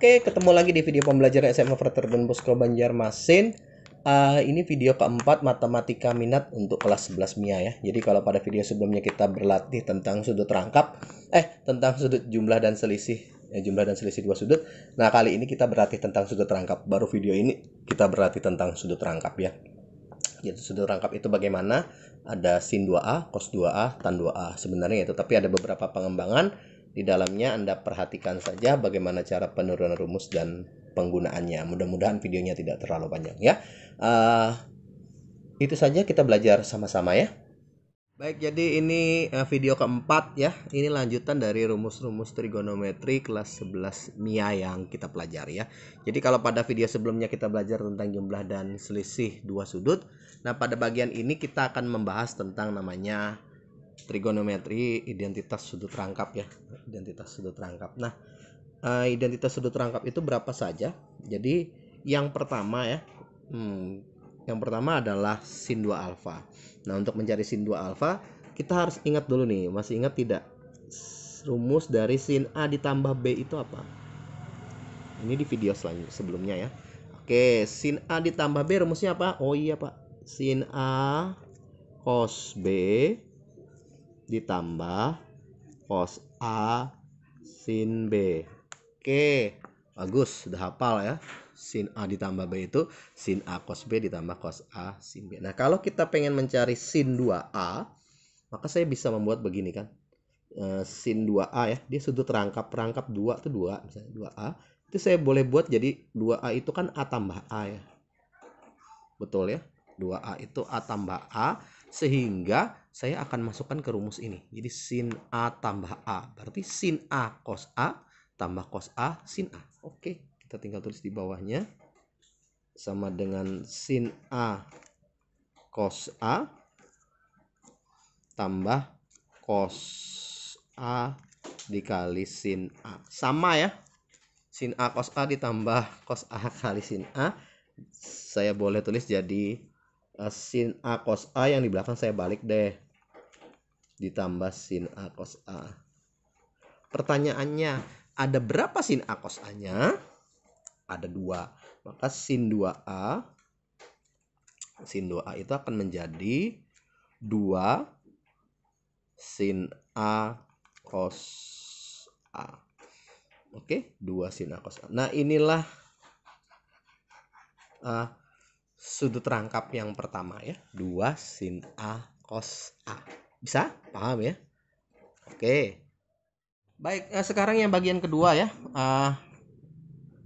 Oke, ketemu lagi di video pembelajaran SMA Frater Don Bosco Banjarmasin. Ini video keempat matematika minat untuk kelas 11 MIA ya. Jadi kalau pada video sebelumnya kita berlatih tentang sudut rangkap, tentang sudut jumlah dan selisih, jumlah dan selisih dua sudut. Nah, kali ini kita berlatih tentang sudut rangkap. Baru video ini kita berlatih tentang sudut rangkap ya. Jadi sudut rangkap itu bagaimana? Ada sin 2A, cos 2A, tan 2A. Sebenarnya itu, tapi ada beberapa pengembangan di dalamnya. Anda perhatikan saja bagaimana cara penurunan rumus dan penggunaannya. Mudah-mudahan videonya tidak terlalu panjang ya. Itu saja, kita belajar sama-sama ya. Baik, jadi ini video keempat ya. Ini lanjutan dari rumus-rumus trigonometri kelas 11 MIA yang kita pelajari ya. Jadi kalau pada video sebelumnya kita belajar tentang jumlah dan selisih dua sudut. Nah, pada bagian ini kita akan membahas tentang namanya trigonometri identitas sudut rangkap ya. Identitas sudut rangkap. Nah, identitas sudut rangkap itu berapa saja? Jadi yang pertama ya, yang pertama adalah sin 2 alfa. Nah, untuk mencari sin 2 alfa, kita harus ingat dulu nih, masih ingat tidak? Rumus dari sin A ditambah B itu apa? Ini di video sebelumnya ya. Oke, sin A ditambah B rumusnya apa? Oh iya Pak, sin A cos B ditambah cos A sin B. Oke, bagus, sudah hafal ya. Sin A ditambah B itu sin A cos B ditambah cos A sin B. Nah, kalau kita pengen mencari sin 2A, maka saya bisa membuat begini kan. Sin 2A ya, dia sudut rangkap 2 itu 2, misalnya 2A. Itu saya boleh buat jadi 2A itu kan A tambah A ya. Betul ya? 2A itu A tambah A, sehingga saya akan masukkan ke rumus ini. Jadi sin A tambah A, berarti sin A cos A tambah cos A sin A. Oke, kita tinggal tulis di bawahnya. Sama dengan sin A cos A tambah cos A dikali sin A. Sama ya. Sin A cos A ditambah cos A kali sin A. Saya boleh tulis jadi sin A cos A, yang di belakang saya balik deh, ditambah sin A cos A. Pertanyaannya, ada berapa sin A cos A-nya? Ada 2. Maka sin 2A itu akan menjadi 2 sin A cos A. Oke, 2 sin A cos A. Nah, inilah sudut rangkap yang pertama ya, 2 sin A cos A. Bisa? Paham ya? Oke. Baik, sekarang yang bagian kedua ya.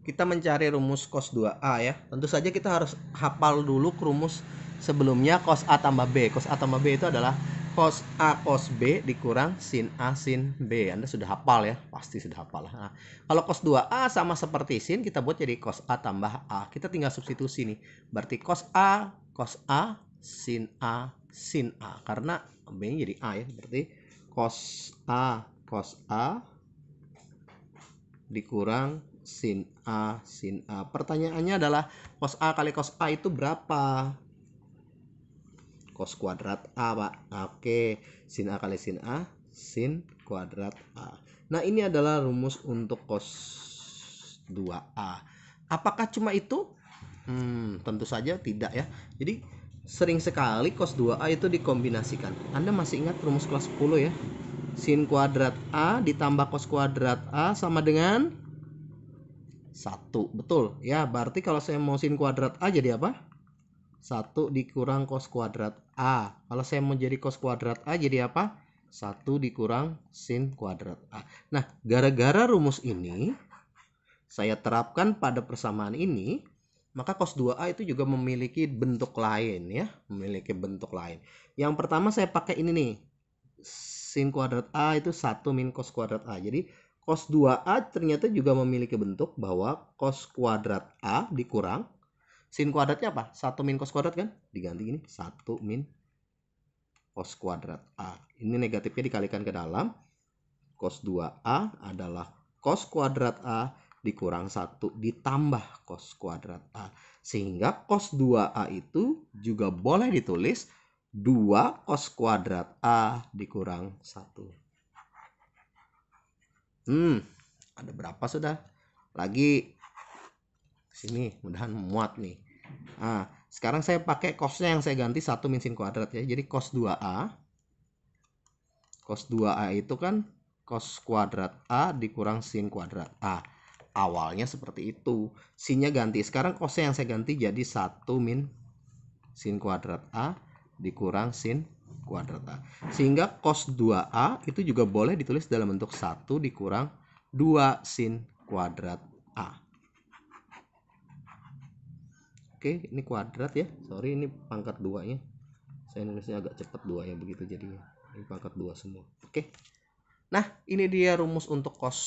Kita mencari rumus cos 2A ya. Tentu saja kita harus hafal dulu rumus sebelumnya, cos A tambah B. Cos A tambah B itu adalah cos A cos B dikurang sin A sin B. Anda sudah hafal ya? Pasti sudah hafal. Nah, kalau cos 2A sama seperti sin, kita buat jadi cos A tambah A. Kita tinggal substitusi nih. Berarti cos A sin A sin A. Karena B-nya jadi A ya. Berarti cos A dikurang sin A sin A. Pertanyaannya adalah cos A kali cos A itu berapa? Cos kuadrat A, Pak. Oke, sin A kali sin A, sin kuadrat A. Nah, ini adalah rumus untuk cos 2A. Apakah cuma itu? Tentu saja tidak ya. Jadi, sering sekali cos 2A itu dikombinasikan. Anda masih ingat rumus kelas 10 ya? Sin kuadrat A ditambah cos kuadrat A sama dengan 1. Betul ya, berarti kalau saya mau sin kuadrat A jadi apa? 1 dikurang cos kuadrat A. Kalau saya mau jadi cos kuadrat A jadi apa? 1 dikurang sin kuadrat A. Nah, gara-gara rumus ini saya terapkan pada persamaan ini, maka cos 2A itu juga memiliki bentuk lain ya, memiliki bentuk lain. Yang pertama saya pakai ini nih. Sin kuadrat A itu 1 min cos kuadrat A. Jadi cos 2A ternyata juga memiliki bentuk bahwa cos kuadrat A dikurang sin kuadratnya apa? 1 min cos kuadrat kan? Diganti ini 1 min cos kuadrat A. Ini negatifnya dikalikan ke dalam. Cos 2A adalah cos kuadrat A dikurang 1 ditambah cos kuadrat A. Sehingga cos 2A itu juga boleh ditulis 2 cos kuadrat A dikurang 1. Ada berapa sudah? lagi sini, mudahan muat nih. Nah, sekarang saya pakai cosnya yang saya ganti 1 min sin kuadrat ya. Jadi cos 2A. Cos 2A itu kan cos kuadrat A dikurang sin kuadrat A. Awalnya seperti itu. Sinnya ganti. Sekarang cosnya yang saya ganti jadi 1 min sin kuadrat A dikurang sin kuadrat A. Sehingga cos 2A itu juga boleh ditulis dalam bentuk 1 dikurang 2 sin kuadrat A. Oke, ini kuadrat ya. Sorry, ini pangkat 2-nya. Saya nulisnya agak cepat 2 ya, begitu jadinya. Ini pangkat 2 semua. Oke. Nah, ini dia rumus untuk cos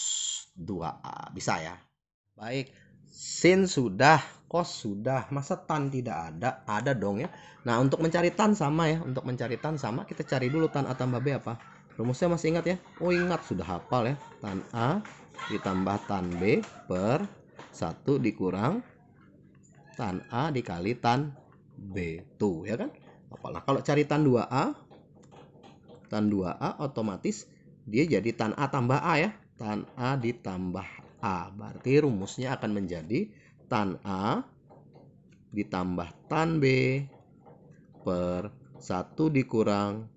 2A. Bisa ya? Baik. Sin sudah, cos sudah. Masa tan tidak ada? Ada dong ya. Nah, untuk mencari tan sama ya. Untuk mencari tan sama, kita cari dulu tan A tambah B apa? Rumusnya masih ingat ya? Oh, ingat, sudah hafal ya. Tan A ditambah tan B per 1 dikurang tan A dikali tan B. Tuh, ya kan? Apalah, kalau cari tan 2A, otomatis dia jadi tan A tambah A ya. Tan A ditambah A. Berarti rumusnya akan menjadi tan A ditambah tan B per 1 dikurang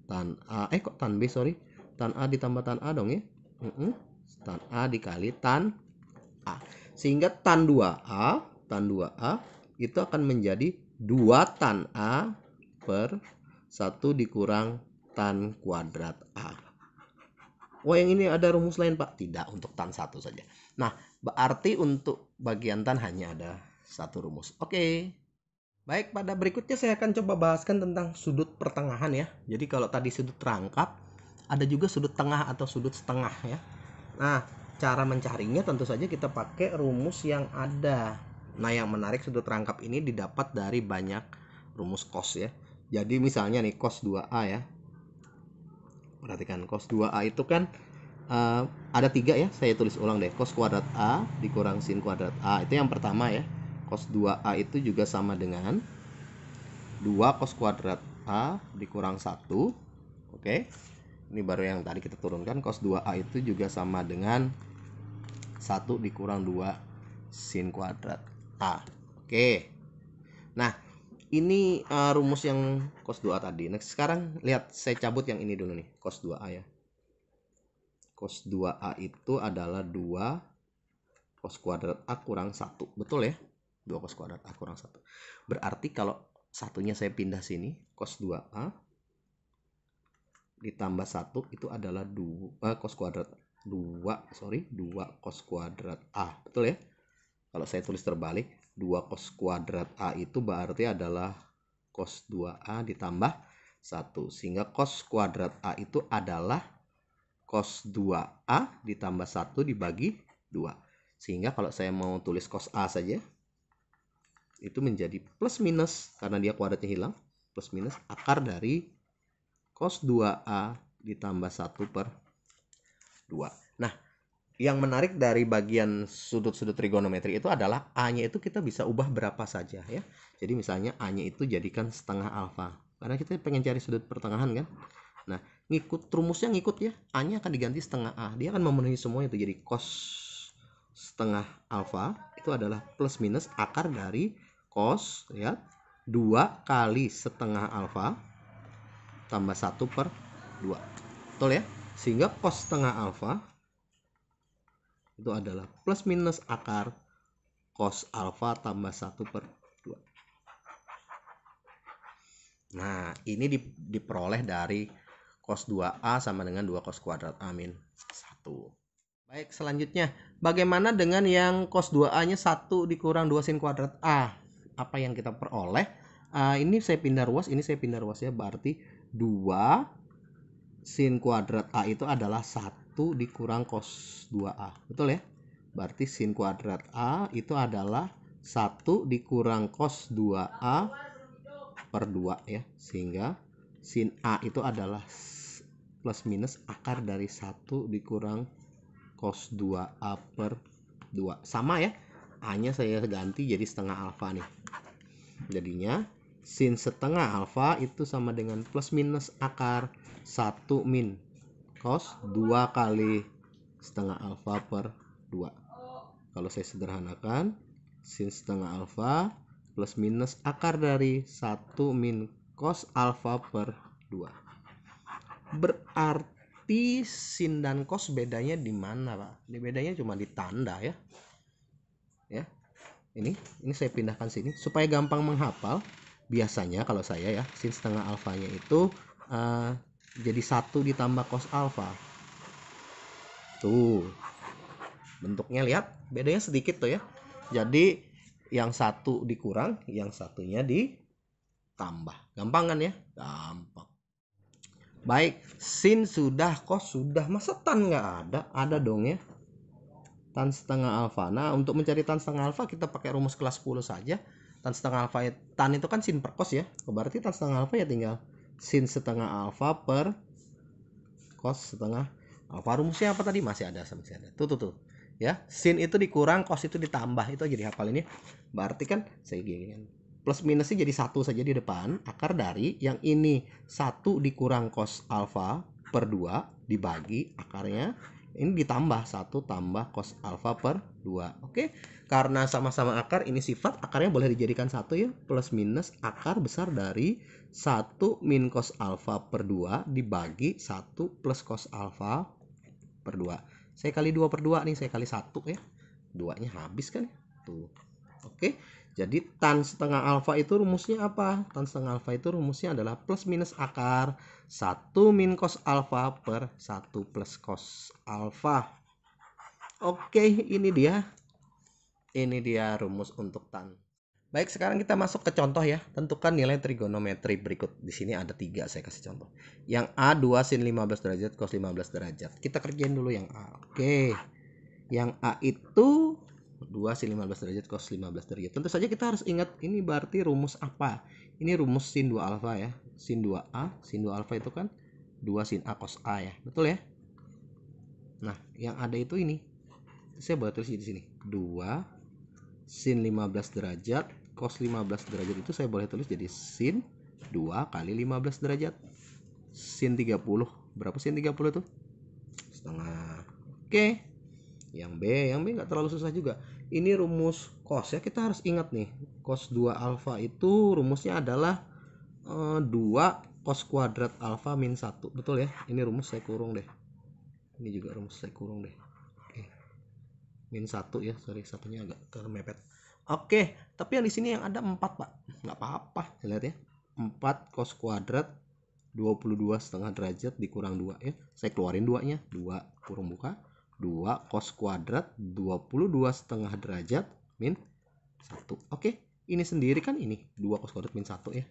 tan A. Kok tan B, sorry. Tan A ditambah tan A dong ya. Tan A dikali tan A. Sehingga tan 2A itu akan menjadi 2 tan A per 1 dikurang tan kuadrat A. Oh, yang ini ada rumus lain Pak? Tidak, untuk tan 1 saja. Nah, berarti untuk bagian tan hanya ada 1 rumus. Oke. Baik, pada berikutnya saya akan coba bahaskan tentang sudut pertengahan ya. Jadi kalau tadi sudut rangkap, ada juga sudut tengah atau sudut setengah ya. Nah, cara mencarinya tentu saja kita pakai rumus yang ada. Nah, yang menarik, sudut rangkap ini didapat dari banyak rumus cos ya. Jadi misalnya nih cos 2A ya. Perhatikan, cos 2A itu kan ada 3 ya. Saya tulis ulang deh. Cos kuadrat A dikurang sin kuadrat A. Itu yang pertama ya. Cos 2A itu juga sama dengan 2 cos kuadrat A dikurang 1. Oke. Ini baru yang tadi kita turunkan. Cos 2A itu juga sama dengan 1 dikurang 2 sin kuadrat A. Oke. Nah, ini rumus yang cos 2A tadi. Nah, sekarang lihat, saya cabut yang ini dulu nih, cos 2A ya. Cos 2A itu adalah 2 cos kuadrat A kurang 1. Betul ya? 2 cos kuadrat A kurang 1. Berarti kalau satunya saya pindah sini, cos 2A ditambah 1 itu adalah 2 cos kuadrat 2 cos kuadrat A. Betul ya? Kalau saya tulis terbalik, 2 cos kuadrat A itu berarti adalah cos 2A ditambah 1. Sehingga cos kuadrat A itu adalah cos 2A ditambah 1 dibagi 2. Sehingga kalau saya mau tulis cos A saja, itu menjadi plus minus, karena dia kuadratnya hilang, plus minus akar dari cos 2A ditambah 1 per 2. Nah, yang menarik dari bagian sudut-sudut trigonometri itu adalah A-nya itu kita bisa ubah berapa saja ya. Jadi misalnya A-nya itu jadikan setengah alfa. Karena kita pengen cari sudut pertengahan kan. Nah, rumusnya ngikut ya. A-nya akan diganti setengah A. Dia akan memenuhi semua itu. Jadi cos setengah alfa itu adalah plus minus akar dari cos ya 2 kali setengah alfa tambah 1 per 2. Betul ya? Sehingga cos setengah alfa itu adalah plus minus akar cos alfa tambah 1 per 2. Nah, ini diperoleh dari cos 2A sama dengan 2 cos kuadrat A min 1. Baik, selanjutnya. Bagaimana dengan yang cos 2A-nya 1 dikurang 2 sin kuadrat A? Apa yang kita peroleh? Ini saya pindah ruas, ini saya pindah ruas ya. Berarti 2 sin kuadrat A itu adalah 1 dikurang cos 2A. Betul ya? Berarti sin kuadrat A itu adalah 1 dikurang cos 2A per 2 ya. Sehingga sin A itu adalah plus minus akar dari 1 dikurang cos 2A per 2. Sama ya. A-nya saya ganti jadi setengah alfa nih. Jadinya sin setengah alfa itu sama dengan plus minus akar 1 min cos 2 kali setengah alfa per 2. Kalau saya sederhanakan, sin setengah alfa plus minus akar dari 1 min cos alfa per 2. Berarti sin dan cos bedanya di mana, Pak? Bedanya cuma di tanda ya. Ya. Ini saya pindahkan sini supaya gampang menghafal. Biasanya kalau saya ya, sin setengah alfanya itu jadi 1 ditambah cos alfa. Tuh. Bentuknya lihat, bedanya sedikit tuh ya. Jadi yang satu dikurang, yang satunya ditambah. Gampang kan ya? Gampang. Baik, sin sudah, cos sudah. Masa tan nggak ada? Ada dong ya. Tan setengah alfa. Nah, untuk mencari tan setengah alfa kita pakai rumus kelas 10 saja. Tan setengah alfa, tan itu kan sin per cos ya. Berarti tan setengah alfa ya tinggal sin setengah alfa per cos setengah alfa. Rumusnya apa tadi? Masih ada. Tuh. Ya, sin itu dikurang, cos itu ditambah. Itu aja dihafal ini. Berarti kan saya gini, plus minusnya jadi 1 saja di depan. Akar dari yang ini 1 dikurang cos alfa per 2 dibagi akarnya. Ini ditambah 1 tambah cos alfa per 2. Oke. Karena sama-sama akar, ini sifat, akarnya boleh dijadikan 1 ya. Plus minus akar besar dari 1 min cos alfa per 2 dibagi 1 plus cos alfa per 2. Saya kali 2 per 2 nih, saya kali 1 ya. 2-nya habis kan? Tuh. Oke. Jadi tan setengah alfa itu rumusnya apa? Tan setengah alfa itu rumusnya adalah plus minus akar 1 min cos alfa per 1 plus cos alfa. Oke, ini dia. Ini dia rumus untuk tan. Baik, sekarang kita masuk ke contoh ya. Tentukan nilai trigonometri berikut. Di sini ada 3, saya kasih contoh. Yang A 2 sin 15 derajat cos 15 derajat. Kita kerjain dulu yang A. Oke. Yang A itu 2 sin 15 derajat cos 15 derajat. Tentu saja kita harus ingat ini berarti rumus apa? Ini rumus sin 2 alfa ya. Sin 2A, sin 2 alfa itu kan 2 sin A cos A ya. Betul ya? Nah, yang ada itu ini. Saya boleh tulis di sini. 2 sin 15 derajat cos 15 derajat itu saya boleh tulis jadi sin 2 kali 15 derajat. Sin 30. Berapa sin 30 tuh? Setengah. Oke. Yang B nggak terlalu susah juga. Ini rumus cos ya. Kita harus ingat nih. Cos 2 alfa itu rumusnya adalah 2 cos kuadrat alfa min 1. Betul ya? Ini rumus saya kurung deh. Ini juga rumus saya kurung deh. Oke. Min 1 ya. Sorry, satunya agak kemepet. Oke, tapi yang di sini yang ada 4, Pak. Nggak apa-apa, lihat ya. 4 cos kuadrat 22 setengah derajat dikurang 2 ya. Saya keluarin 2-nya. 2 kurung buka. 2 cos kuadrat 22 setengah derajat min 1. Oke, ini sendiri kan ini. 2 cos kuadrat min 1 ya.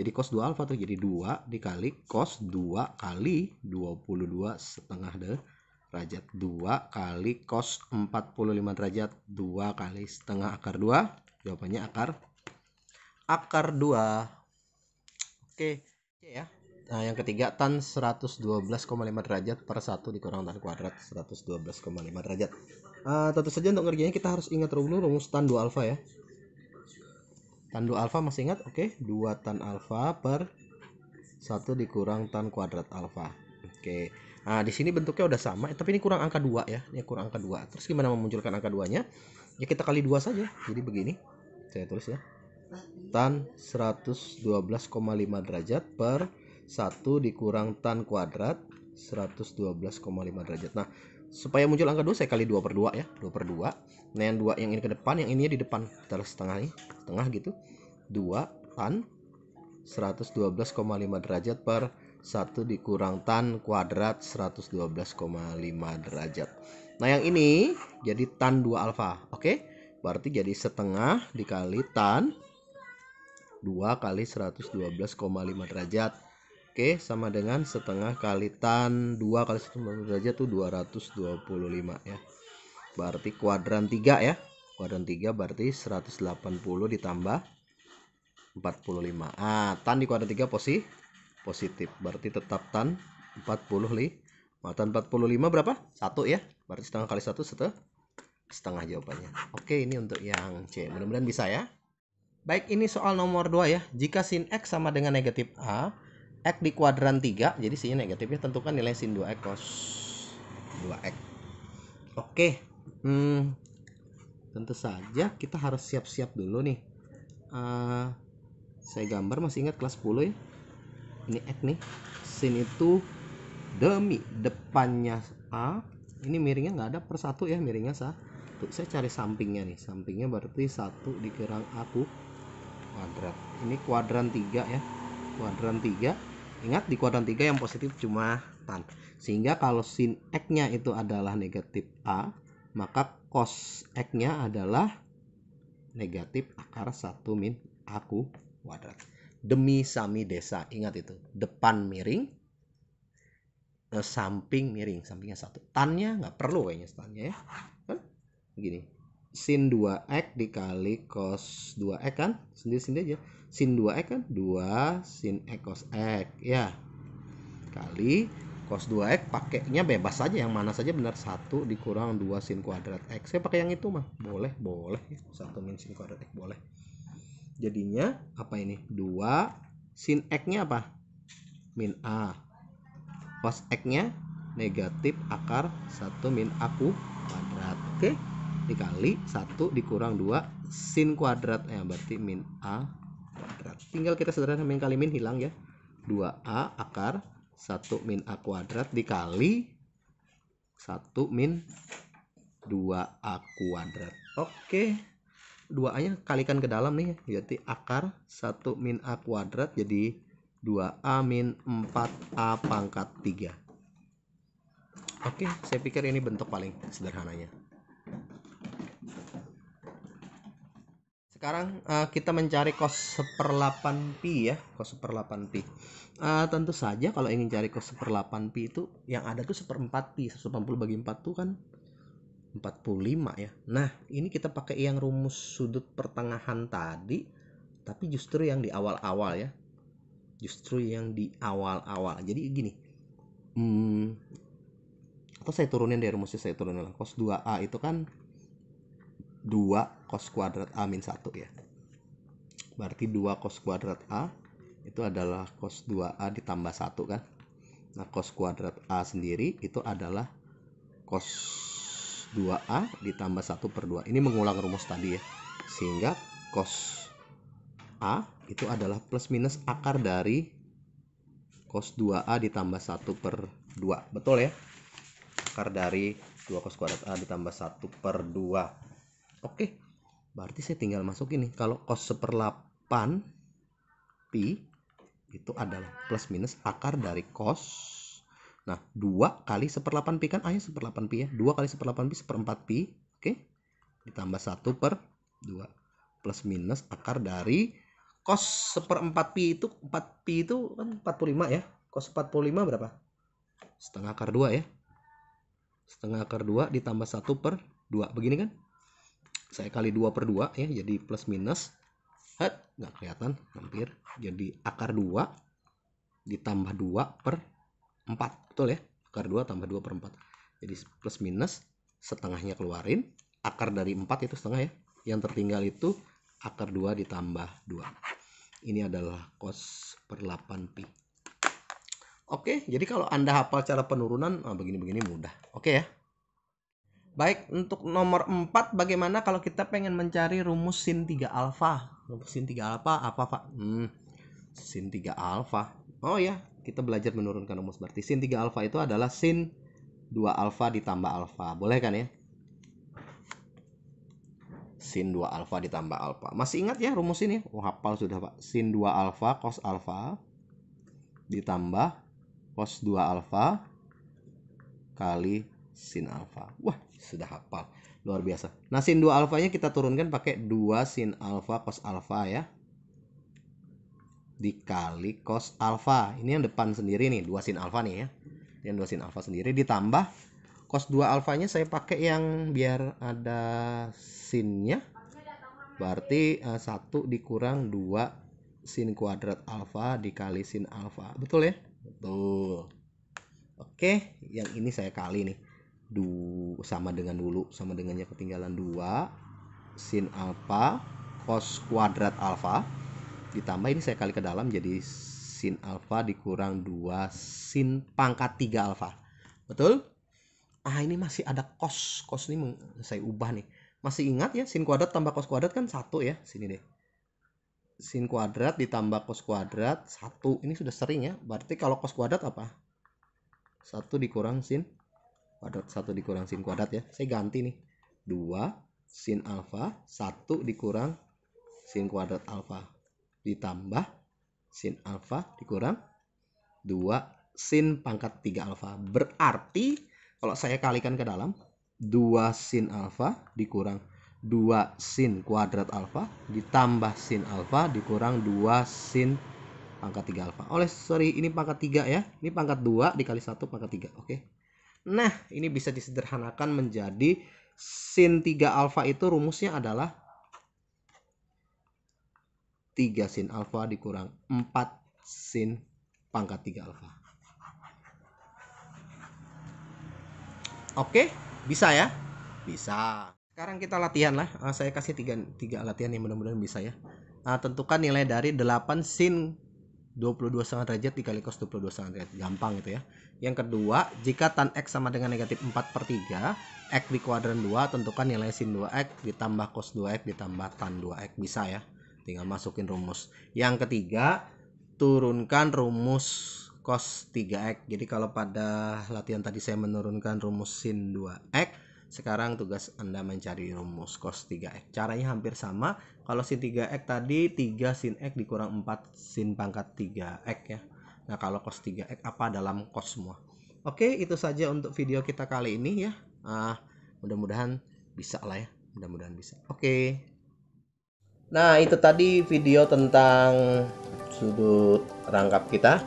Jadi cos 2 alfa tuh jadi 2 dikali cos 2 kali 22 setengah derajat. 2 kali cos 45 derajat. 2 kali setengah akar 2. Jawabannya akar 2. Oke ya. Nah, yang ketiga tan 112,5 derajat per 1 dikurang tan kuadrat 112,5 derajat. Tentu saja untuk ngerjainnya kita harus ingat dulu rumus tan 2 alfa ya. Tan 2 alfa masih ingat? Oke, 2 tan alfa per 1 dikurang tan kuadrat alfa. Oke. Nah, di sini bentuknya udah sama, tapi ini kurang angka 2 ya. Ini kurang angka 2. Terus gimana memunculkan angka 2-nya? Ya kita kali 2 saja. Jadi begini. Saya tulis ya. Tan 112,5 derajat per 1 dikurang tan kuadrat 112,5 derajat. Nah, supaya muncul angka 2 saya kali 2 per 2 ya. 2 per 2. Nah, yang 2 yang ini ke depan, yang ini di depan. Taruh setengah nih. Setengah gitu. 2 tan 112,5 derajat per 1 dikurang tan kuadrat 112,5 derajat. Nah, yang ini jadi tan 2 alfa. Oke? Berarti jadi setengah dikali tan 2 kali 112,5 derajat. Oke, sama dengan setengah kali tan 2 kali 112 derajat tuh 225 ya. Berarti kuadran 3 ya. Kuadran 3 berarti 180 ditambah 45. Tan di kuadran 3 positif. Berarti tetap tan 45. Tan 45 berapa? 1 ya. Berarti setengah kali 1 setengah jawabannya. Oke, ini untuk yang C. Mudah-mudahan bisa ya. Baik, ini soal nomor 2 ya. Jika sin X sama dengan negatif A, X di kuadran 3, jadi sin negatifnya tentukan nilai sin 2X cos 2X. Oke. tentu saja kita harus siap-siap dulu nih. Saya gambar, masih ingat kelas 10 ya. Ini X nih. Sin itu demi depannya A. Ini miringnya nggak ada, per 1 ya, miringnya satu. Saya cari sampingnya nih. Sampingnya berarti 1 dikurang A kuadrat. Ini kuadran 3 ya. Kuadran 3. Ingat di kuadran 3 yang positif cuma tan. Sehingga kalau sin X-nya itu adalah negatif A, maka cos X-nya adalah negatif akar 1 min A kuadrat. Demi sami desa, ingat itu. Depan miring, samping miring, sampingnya 1. Tannya nggak perlu kayaknya tannya ya. Kan? Begini. Sin 2x dikali cos 2x kan? Sendiri-sendiri aja. Sin 2x kan 2 sin x cos x ya. Kali cos 2x pakainya bebas saja, yang mana saja benar. 1 dikurang 2 sin kuadrat x. Saya pakai yang itu mah. Boleh. 1 min sin kuadrat x boleh. Jadinya apa ini? 2 sin x-nya apa? Min A. Cos x-nya negatif akar 1 min A kuadrat. Oke? Dikali 1 dikurang 2 sin kuadrat. Berarti min A kuadrat. Tinggal kita sederhana, min kali min hilang ya. 2A akar 1 min A kuadrat dikali 1 min 2A kuadrat. Oke. 2A-nya kalikan ke dalam nih, berarti akar 1 min A kuadrat jadi 2A min 4A pangkat 3. Oke, saya pikir ini bentuk paling sederhananya. Sekarang kita mencari cos 1/8 pi ya, cos 1/8 pi. Tentu saja kalau ingin cari cos 1/8 pi itu yang ada tuh 1/4 pi. 180 bagi 4 tuh kan 45 ya. Nah, ini kita pakai yang rumus sudut pertengahan tadi, tapi justru yang di awal-awal ya. Justru yang di awal-awal. Jadi gini. Atau saya turunin deh rumusnya, saya turunin lah. Cos 2A itu kan 2 cos kuadrat A min 1 ya. Berarti 2 cos kuadrat A itu adalah cos 2A ditambah 1 kan. Nah, cos kuadrat A sendiri itu adalah cos 2A ditambah 1/2. Ini mengulang rumus tadi ya. Sehingga cos A itu adalah plus minus akar dari cos 2A ditambah 1/2. Betul ya? Akar dari 2 cos kuadrat A ditambah 1/2. Oke. Berarti saya tinggal masukin nih. Kalau cos 1/8 pi itu adalah plus minus akar dari cos. Nah, 2 kali 1/8 pi kan A nya 1/8 pi ya. 2 kali 1/8 pi 1/4 pi. Oke. Ditambah 1/2. Plus minus akar dari cos 1/4 pi itu 4 pi itu kan 45 ya. Cos 45 berapa? Setengah akar 2 ya. Setengah akar 2 ditambah 1/2. Begini kan? Saya kali 2/2 ya. Jadi plus minus. Nggak kelihatan. Hampir. Jadi akar 2 ditambah 2/4. Betul ya? Akar 2 tambah 2/4. Jadi plus minus setengahnya keluarin. Akar dari 4 itu setengah ya. Yang tertinggal itu akar 2 ditambah 2. Ini adalah cos 1/8 pi. Oke, jadi kalau Anda hafal cara penurunan, begini-begini mudah. Oke ya. Baik, untuk nomor 4, bagaimana kalau kita pengen mencari rumus sin 3 alfa? Rumus sin 3 alfa apa, Pak? Sin 3 alfa. Oh ya, kita belajar menurunkan rumus. Berarti sin 3 alfa itu adalah sin 2 alfa ditambah alfa. Boleh kan ya? Sin 2 alfa ditambah alfa. Masih ingat ya rumus ini? Hafal sudah, Pak. Sin 2 alfa cos alfa ditambah cos 2 alfa kali sin alfa. Wah, sudah hafal. Luar biasa. Nah, sin 2 alfanya kita turunkan pakai 2 sin alfa cos alfa ya. Dikali cos alfa. Ini yang depan sendiri nih, 2 sin alfa nih ya. Yang 2 sin alfa sendiri ditambah cos 2 alfanya saya pakai yang biar ada sinnya. Berarti 1 dikurang 2 sin kuadrat alfa dikali sin alfa. Betul ya? Betul. Oke, yang ini saya kali nih. Sama dengan dulu, sama dengannya ketinggalan 2 sin alfa cos kuadrat alfa ditambah ini saya kali ke dalam jadi sin alfa dikurang 2 sin pangkat 3 alfa. Betul? Ini masih ada cos. Cos ini saya ubah nih. Masih ingat ya, sin kuadrat tambah cos kuadrat kan 1 ya. Sini deh. Sin kuadrat ditambah cos kuadrat 1. Ini sudah sering ya. Berarti kalau cos kuadrat apa? 1 dikurang sin kuadrat. 1 dikurang sin kuadrat ya. Saya ganti nih. 2 sin alfa 1 dikurang sin kuadrat alfa. Ditambah sin alfa dikurang 2 sin pangkat 3 alfa. Berarti kalau saya kalikan ke dalam, 2 sin alfa dikurang 2 sin kuadrat alfa ditambah sin alfa dikurang 2 sin pangkat 3 alfa. Sorry, ini pangkat 3 ya. Ini pangkat 2 dikali 1 pangkat 3. Oke. Nah, ini bisa disederhanakan menjadi sin 3 alfa itu rumusnya adalah 3 sin alfa dikurang 4 sin pangkat 3 alfa. Oke, bisa ya? Bisa. Sekarang kita latihan lah. Saya kasih tiga latihan yang mudah-mudahan bisa ya. Tentukan nilai dari 8 sin 22,5 derajat dikali cos 22,5 derajat. Gampang gitu ya. Yang kedua, jika tan X sama dengan negatif 4/3, X di kuadran 2, tentukan nilai sin 2X ditambah cos 2X ditambah tan 2X. Bisa ya. Tinggal masukin rumus. Yang ketiga, turunkan rumus cos 3X. Jadi kalau pada latihan tadi saya menurunkan rumus sin 2X, sekarang tugas Anda mencari rumus cos 3X. Caranya hampir sama. Kalau sin 3X tadi 3 sin X dikurang 4 sin pangkat 3X ya. Nah, kalau cos 3X apa dalam cos semua. Oke, itu saja untuk video kita kali ini ya. Mudah-mudahan bisa lah ya. Mudah-mudahan bisa. Oke. Nah, itu tadi video tentang sudut rangkap kita.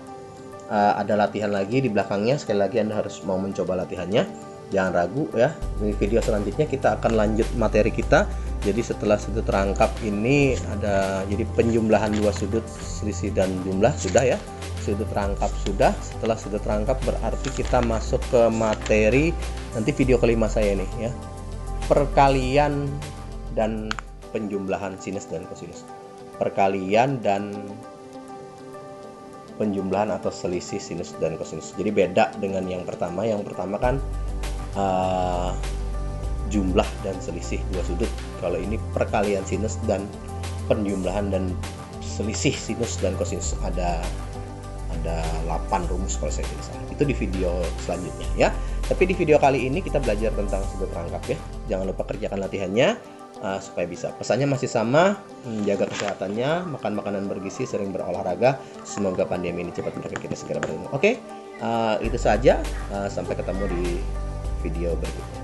Ada latihan lagi di belakangnya. Sekali lagi Anda harus mau mencoba latihannya. Jangan ragu ya. Di video selanjutnya kita akan lanjut materi kita. Jadi setelah sudut rangkap ini ada jadi penjumlahan dua sudut, selisih dan jumlah sudah ya. Sudut rangkap sudah. Setelah sudut rangkap berarti kita masuk ke materi nanti video kelima saya nih ya. Perkalian dan penjumlahan sinus dan kosinus. Perkalian dan penjumlahan atau selisih sinus dan kosinus. Jadi beda dengan yang pertama. Yang pertama kan jumlah dan selisih dua sudut. Kalau ini perkalian sinus dan penjumlahan dan selisih sinus dan kosinus. Ada 8 rumus kalau saya tidak salah. Itu di video selanjutnya ya. Tapi di video kali ini kita belajar tentang sudut rangkap ya. Jangan lupa kerjakan latihannya supaya bisa. Pesannya masih sama, jaga kesehatannya, makan makanan bergizi, sering berolahraga. Semoga pandemi ini cepat berakhir, kita segera bertemu. Oke, itu saja. Sampai ketemu di video berikutnya.